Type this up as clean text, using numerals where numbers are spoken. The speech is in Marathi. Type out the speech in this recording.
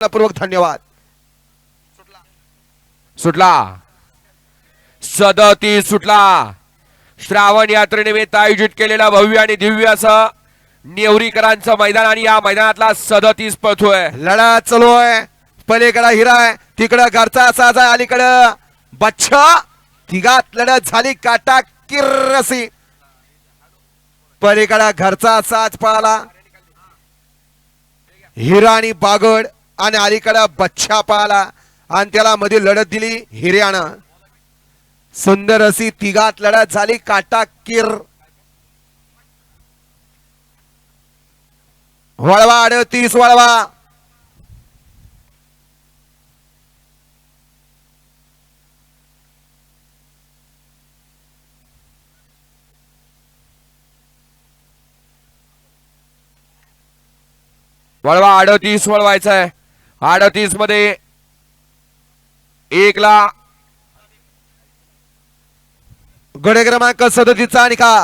पूर्वक धन्यवाद। सुटला 37 सुटला। श्रावण यात्रेनिमित्त आयोजित केलेला भव्य आणि दिव्य असं नेवरीकरांचं मैदान आणि या मैदानातला 37 पळतोय। लढा चालू आहे, पलीकडा हिरा आहे, तिकडं घरचा साज आहे, अलीकडं बच्चा। तिघात लढत झाली काटा किर्रसी, पलीकडा घरचा साज पळाला हिरा आणि बागड, आणि अलीकडं बच्चा पळाला आणि त्याला मध्ये लढत दिली हिर्यानं। सुंदर अशी तिघात लढत झाली काटा किर। वळवा 38 वळवा, वळवा 38 वळवायचा आहे। 38 मध्ये 1 ला गडे क्रमांक 37 चा निकाल।